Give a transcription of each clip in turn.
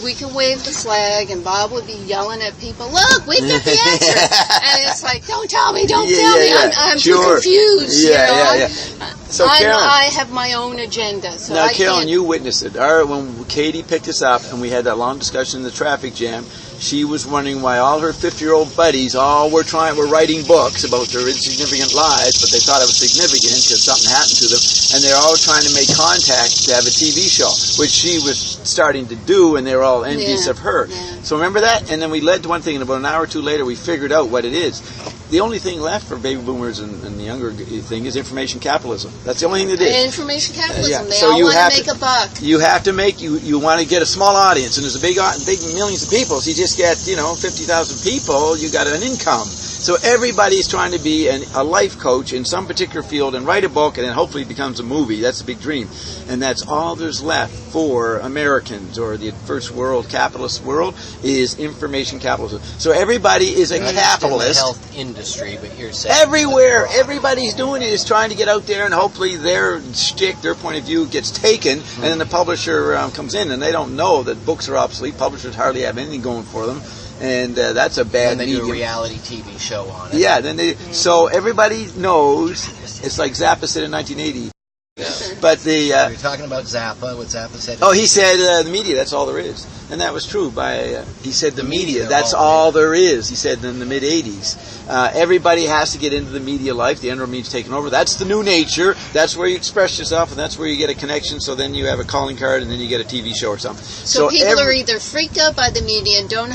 we can wave the flag, and Bob would be yelling at people, look, we've got the answer. And it's like, don't tell me, tell me. I'm too confused. So Carolyn, I have my own agenda. So now, Carolyn, you witnessed it. When Katie picked us up and we had that long discussion in the traffic jam, she was wondering why all her 50-year-old buddies were writing books about their insignificant lives, but they thought it was significant because something happened to them, and they're all trying to make contact to have a TV show, which she was starting to do, and they were all envious of her. So remember that? And then we led to one thing, and about an hour or two later, we figured out what it is. The only thing left for baby boomers and the younger thing is information capitalism. That's the only thing that is. Information capitalism. They all want to make a buck. You have to make, you want to get a small audience, and there's a big millions of people, so you just get, 50,000 people, you got an income. So everybody's trying to be a life coach in some particular field and write a book, and then hopefully it becomes a movie. That's a big dream. And that's all there's left for Americans or the first world, capitalist world, is information capitalism. So everybody is a capitalist. The health industry, but you're saying everywhere, everybody's doing it is trying to get out there, and hopefully their shtick, their point of view gets taken, and then the publisher comes in, and they don't know that books are obsolete. Publishers hardly have anything going for them. And that's a bad medium. And they do a reality TV show on it. Yeah, so everybody knows. It's like Zappa said in 1980. But you're talking about Zappa. What Zappa said. He said the media. That's all there is, and that was true. He said the media. That's all there is. He said in the mid '80s. Everybody has to get into the media life. The end means taking over. That's the new nature. That's where you express yourself, and that's where you get a connection. So then you have a calling card, and then you get a TV show or something. So people are either freaked out by the media and don't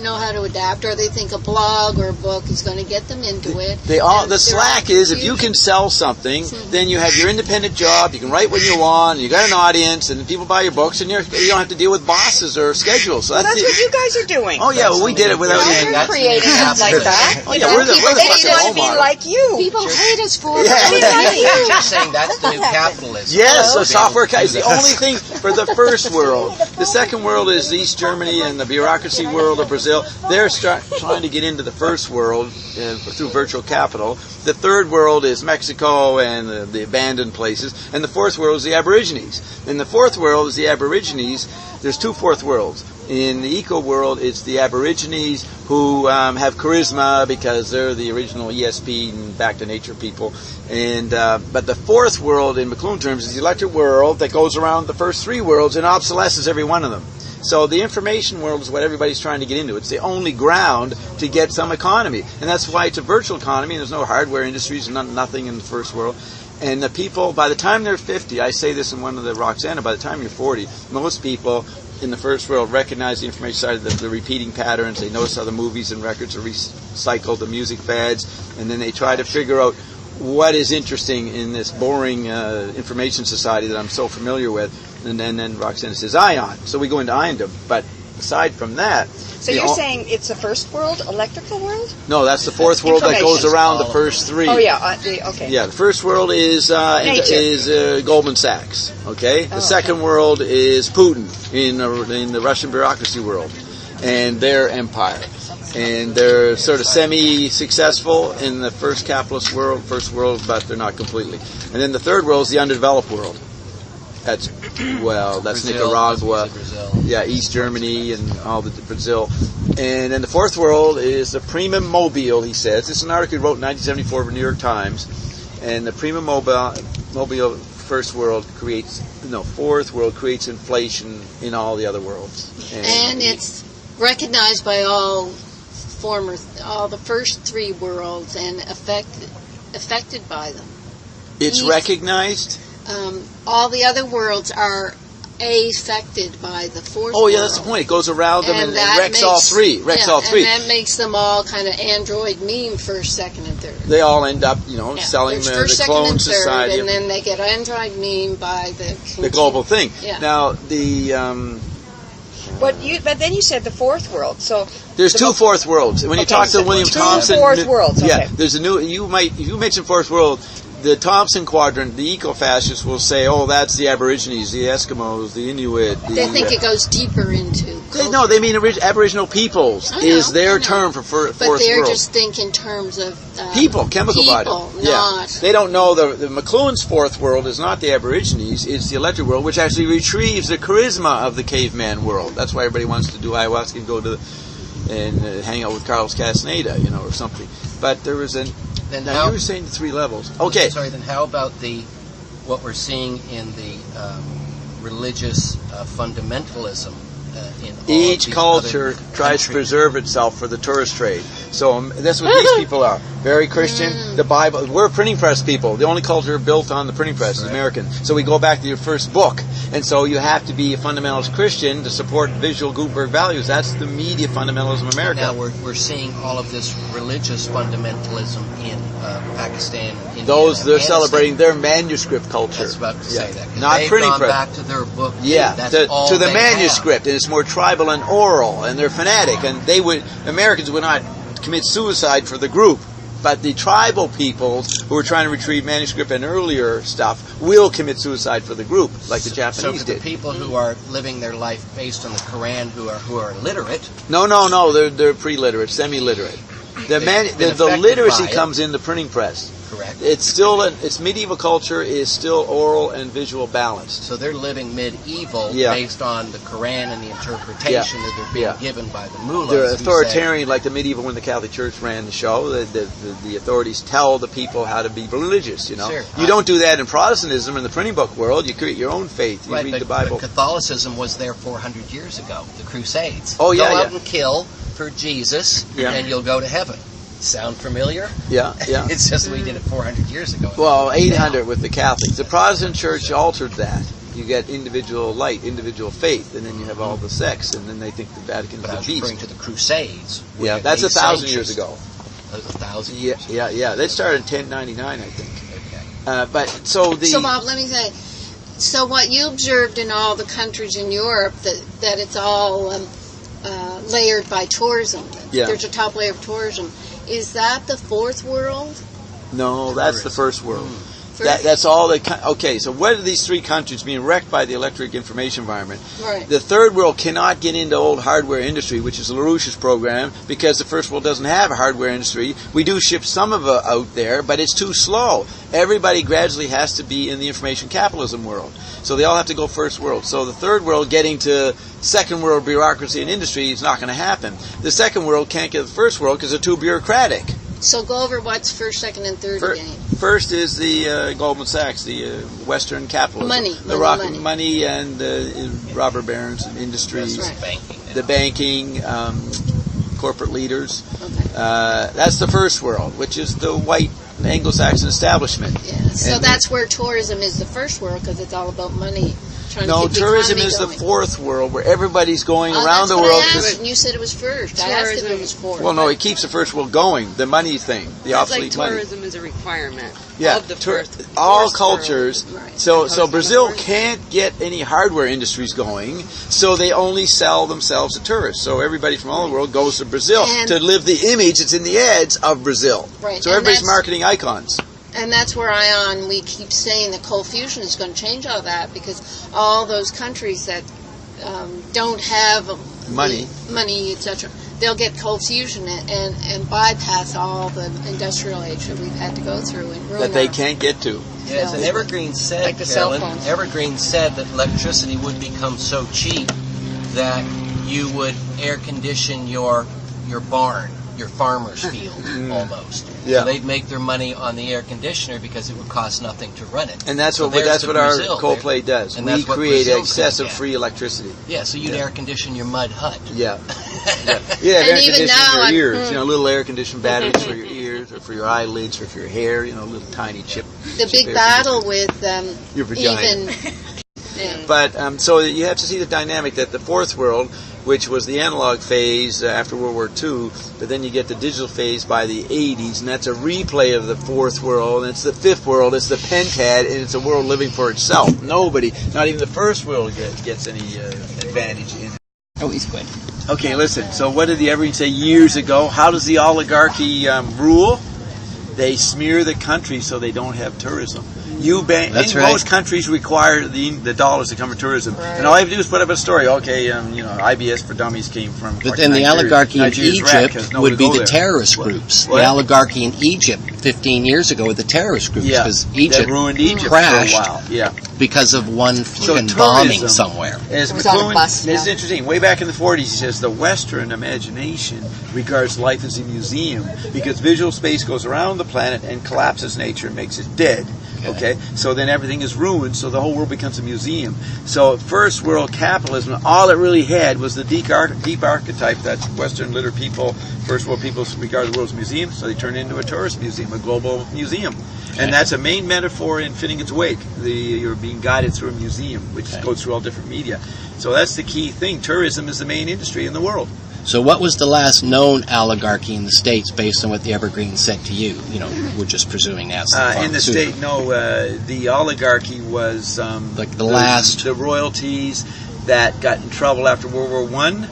know how to adapt, or they think a blog or a book is going to get them into it. The slack is if you can sell something, then you have your independent job. You can write when you want. You got an audience, and people buy your books, and you don't have to deal with bosses or schedules. So that's what you guys are doing. Oh yeah, we did it without even creating it like that. Oh yeah, we're the fucking be like you. People hate us for it. You're saying that's the new capitalism. Yes, the software is the only thing for the first world. The second world is East Germany and the bureaucracy world of Brazil. They're trying to get into the first world through virtual capital. The third world is Mexico and the abandoned places. And the fourth world is the Aborigines. In the fourth world is the Aborigines. There's two fourth worlds. In the eco world, it's the Aborigines who have charisma because they're the original ESP and back to nature people. And but the fourth world, in McLuhan terms, is the electric world that goes around the first three worlds and obsolesces every one of them. So the information world is what everybody's trying to get into. It's the only ground to get some economy. And that's why it's a virtual economy. There's no hardware industries, nothing in the first world. And the people, by the time they're 50, I say this in one of the Roxana, by the time you're 40, most people in the first world recognize the information side of the repeating patterns. They notice how the movies and records are recycled, the music fads, and then they try to figure out what is interesting in this boring information society that I'm so familiar with. And then Roxana says ion. So we go into iondom. But aside from that... So you're saying it's the first world, electrical world? No, that's the fourth world that goes around the first three. Oh, yeah. Okay. Yeah, the first world is Goldman Sachs. Okay? The second world is Putin in the Russian bureaucracy world and their empire. And they're sort of semi-successful in the first capitalist world, but they're not completely. And then the third world is the undeveloped world. That's Brazil, Nicaragua, East Germany and all the Brazil. And then the fourth world is the prima mobile, he says. This is an article he wrote in 1974 for the New York Times. And the prima mobile fourth world creates inflation in all the other worlds. And it's recognized by all the first three worlds and affected by them. It's recognized? All the other worlds are affected by the fourth world. Oh, yeah, that's the point. It goes around them and wrecks all three. And that makes them all kind of android meme first, second, and third. They all end up, selling the clone society. And then they get android meme by the global thing. Yeah. Now, the... But then you said the fourth world. So there's two fourth worlds. When you talk to William Thompson, fourth worlds. Okay. Yeah, there's a new. If you mention fourth world, the Thompson quadrant, the eco-fascists will say, "Oh, that's the Aborigines, the Eskimos, the Inuit." They think it goes deeper into culture. They mean Aboriginal peoples is their term for fourth world. But they're just thinking in terms of people, chemical body. Not. They don't know the McLuhan's fourth world is not the Aborigines; it's the electric world, which actually retrieves the charisma of the caveman world. That's why everybody wants to do ayahuasca and go to and hang out with Carlos Castaneda, or something. But there was an. Now you were saying the 3 levels. Okay. Sorry. Then how about what we're seeing in the religious fundamentalism? In each culture tries to preserve itself for the tourist trade. So that's what these people are. Very Christian. The Bible. We're printing press people. The only culture built on the printing press is American. So we go back to your first book. And so you have to be a fundamentalist Christian to support visual Gutenberg values. That's the media fundamentalism of America. Now we're seeing all of this religious fundamentalism in Pakistan. India, they're celebrating their manuscript culture. I was about to say that. Not printing press. press. Back to their book. To the manuscript, and it's more tribal and oral, and they're fanatic. And Americans would not commit suicide for the group, but the tribal peoples who are trying to retrieve manuscript and earlier stuff will commit suicide for the group, like the Japanese so for did. The people who are living their life based on the Quran, who are literate. No, they're pre-literate, semi-literate. The literacy comes in the printing press. Correct. It's still its medieval culture is still oral and visual balanced. So they're living medieval based on the Quran and the interpretation that they're being given by the mullahs. They're authoritarian, like the medieval when the Catholic Church ran the show. The authorities tell the people how to be religious. Sure. You don't do that in Protestantism in the printing book world. You create your own faith. You read the Bible. But Catholicism was there 400 years ago. The Crusades. Oh yeah. Go out and kill for Jesus, and you'll go to heaven. Sound familiar? Yeah. It's just we did it 400 years ago. Well, 800 with the Catholics. The Protestant Church altered that. You get individual light, individual faith, and then you have all the sects, and then they think the Vatican's the beast. But I was referring to the Crusades. Yeah, that's 1,000 years ago. That was 1,000 years ago? Yeah. They started in 1099, I think. Okay. So, Bob, let me say, so what you observed in all the countries in Europe, that it's all layered by tourism. Yeah. There's a top layer of tourism. Is that the fourth world? No, that's the first world. That's all okay, so what are these 3 countries being wrecked by the electric information environment? Right. The third world cannot get into old hardware industry, which is LaRouche's program, because the first world doesn't have a hardware industry. We do ship some of it out there, but it's too slow. Everybody gradually has to be in the information capitalism world. So they all have to go first world. So the third world getting to second world bureaucracy and industry is not going to happen. The second world can't get to the first world because they're too bureaucratic. So go over what's first, second, and third again. First is the Goldman Sachs, the Western capitalism. Money and robber barons and industries. That's right. The banking, corporate leaders. Okay. That's the first world, which is the white Anglo-Saxon establishment. Yeah. So that's where tourism is the first world, because it's all about money. No, tourism is the fourth world, where everybody's going around the world. And you said it was first. I asked if it was fourth. Well, no, it keeps the first world going. The money thing, the obsolete money. Tourism is a requirement. Yeah, of the first all cultures. Right. So Brazil can't get any hardware industries going, so they only sell themselves to tourists. So everybody from all over the world goes to Brazil to live the image that's in the ads of Brazil. Right. So everybody's marketing icons. And that's where we keep saying that cold fusion is going to change all that, because all those countries that don't have money, etc., they'll get cold fusion and bypass all the industrial age that we've had to go through and ruin that they can't get to. Yes, and Evergreen said, like the cell Carolyn, phones. Evergreen said that electricity would become so cheap that you would air condition your barn, your farmer's field, almost. Yeah. So they'd make their money on the air conditioner because it would cost nothing to run it. And that's what our cold plate does. We create excessive free electricity. Yeah, so you'd air condition your mud hut. Yeah. Yeah, air conditioning now, your ears. Little air conditioned batteries for your ears or for your eyelids or for your hair. Little tiny chip. The big battle with your vagina. Yeah. But so you have to see the dynamic that the fourth world, which was the analog phase after World War II, but then you get the digital phase by the 80s, and that's a replay of the fourth world, and it's the fifth world, it's the pentad, and it's a world living for itself. Nobody, not even the first world, gets any advantage in it. Oh, he's good. Okay, listen, so what did the Evergreen say years ago? How does the oligarchy rule? they smear the country so they don't have tourism. Most countries require the dollars to come from tourism, and all you have to do is put up a story. Okay, IBS for Dummies came from. But then the oligarchy in Egypt would be the terrorist groups. The oligarchy in Egypt 15 years ago were the terrorist groups, because Egypt ruined Egypt crashed for a while. Yeah. Because of one bombing somewhere. As McLuhan, it's interesting. Way back in the 40s, he says the Western imagination regards life as a museum because visual space goes around the planet and collapses nature and makes it dead. Okay, so then everything is ruined, so the whole world becomes a museum. So first world capitalism, all it really had was the deep archetype that Western literate people, first world people regard the world as a museum, so they turn it into a tourist museum, a global museum. And that's a main metaphor in Fitting Its Wake. You're being guided through a museum, which goes through all different media. So that's the key thing. Tourism is the main industry in the world. So what was the last known oligarchy in the States based on what the Evergreens said to you? We're just presuming that's in the state, the oligarchy was like the last... The royalties that got in trouble after World War I.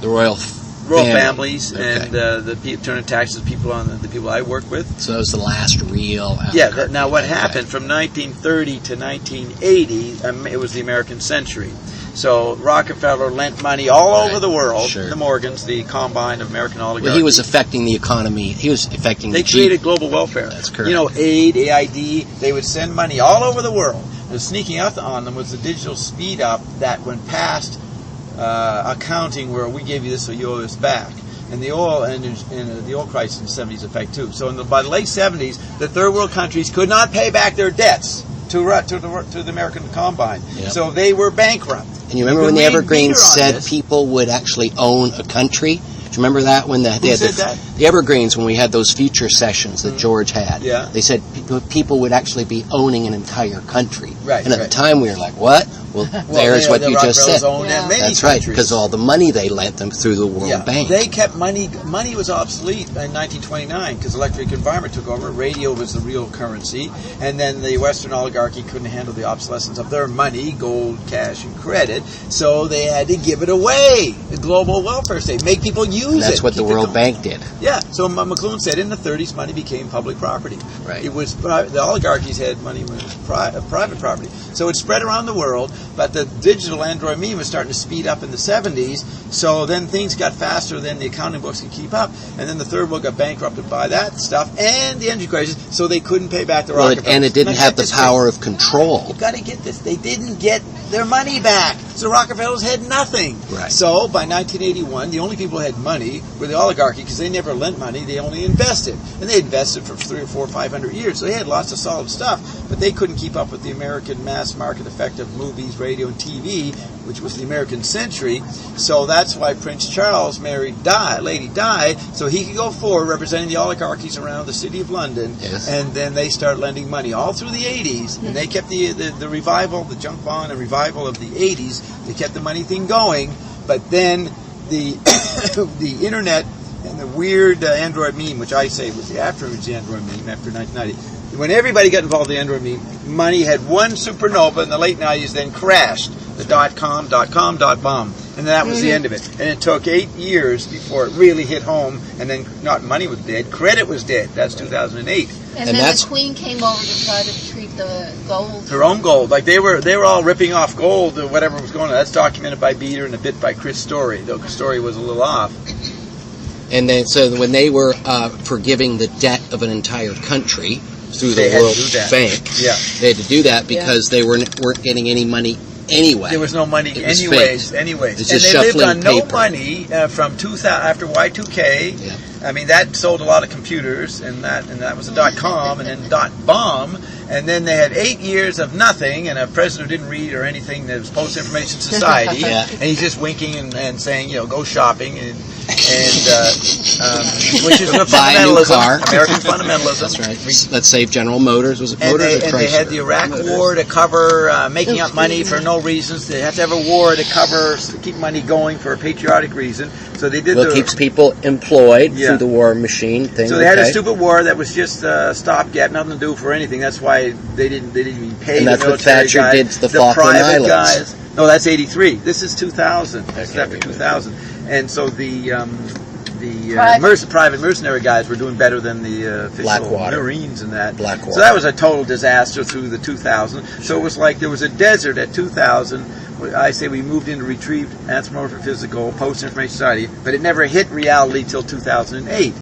The royal families and the people turning taxes people on the people I work with. So that was the last real oligarchy. Yeah, now what happened from 1930 to 1980, it was the American century. So Rockefeller lent money all over the world. Sure. The Morgans, the combine of American oligarchy. Well, he was affecting the economy. He was affecting They created global welfare. That's correct. AID, they would send money all over the world. And sneaking out on them was the digital speed up that went past accounting where we gave you this so you owe us back. And the oil the oil crisis in the 70s affect too. So by the late 70s, the third world countries could not pay back their debts to the American combine. Yep. So they were bankrupt. And you remember when the Evergreens said people would actually own a country? Do you remember that when they said that? The Evergreens, when we had those future sessions that George had? Yeah. They said people would actually be owning an entire country. Right. And at the time we were like, what? Well, there's what you just said. That's right, because all the money they lent them through the World Bank. They kept money. Money was obsolete in 1929 because electric environment took over. Radio was the real currency, and then the Western oligarchy couldn't handle the obsolescence of their money, gold, cash, and credit. So they had to give it away. The global welfare state, make people use it. That's what the World Bank did. Yeah. So McLuhan said in the 30s, money became public property. Right. It was the oligarchies had money was private property. So it spread around the world. But the digital Android meme was starting to speed up in the 70s, so then things got faster than the accounting books could keep up, and then the third world got bankrupted by that stuff and the energy crisis, so they couldn't pay back the Rockefeller. And it didn't have the power of control. You've got to get this. They didn't get their money back. So Rockefellers had nothing. Right. So by 1981, the only people who had money were the oligarchy because they never lent money. They only invested. And they invested for 300 or 400 or 500 years. So they had lots of solid stuff. But they couldn't keep up with the American mass market effect of movies, radio, and TV, which was the American century. So that's why Prince Charles married Lady Di, so he could go forward representing the oligarchies around the city of London. Yes. And then they start lending money all through the 80s. And they kept the revival, the junk bond and revival of the 80s. They kept the money thing going. But then the the internet and the weird Android meme, which I say was the after-image the Android meme after 1990, when everybody got involved in the Android meme, money had one supernova in the late 90s, then crashed. The .com, .bomb. And that was the end of it. And it took 8 years before it really hit home, and then not money was dead, credit was dead. That's 2008. And then the Queen came over to try to treat the gold. Her own gold. Like they were all ripping off gold or whatever was going on. That's documented by Beater and a bit by Chris Story, though Chris Story was a little off. And then so when they were forgiving the debt of an entire country through the World Bank, they had to do that because they weren't getting any money anyway. There was no money anyways. It's and just they lived on paper. No money from 2000 after Y2K. Yeah. I mean, that sold a lot of computers, and that was a .com, and then .bomb, and then they had 8 years of nothing, and a president who didn't read or anything that was post-information society, and he's just winking and saying, go shopping, and which is the buy a new car. American fundamentalism. That's right. Let's save General Motors. Was it Motors or Chrysler? And they had the Iraq War to cover making up money for no reasons. They have to have a war to keep money going for a patriotic reason. So they did. Well, it keeps people employed through the war machine thing. So they had a stupid war that was just stopgap, nothing to do for anything. That's why they didn't even pay and the that's military what Thatcher guys, did to the private Falkland Islands. Guys. No, that's 83. This is 2000. This is after 2000. And so the private mercenary guys were doing better than the official Marines and that. Blackwater. So that was a total disaster through the 2000s. So it was like there was a desert at 2000. I say we moved into retrieved anthropomorphic physical post-information society, but it never hit reality till 2008.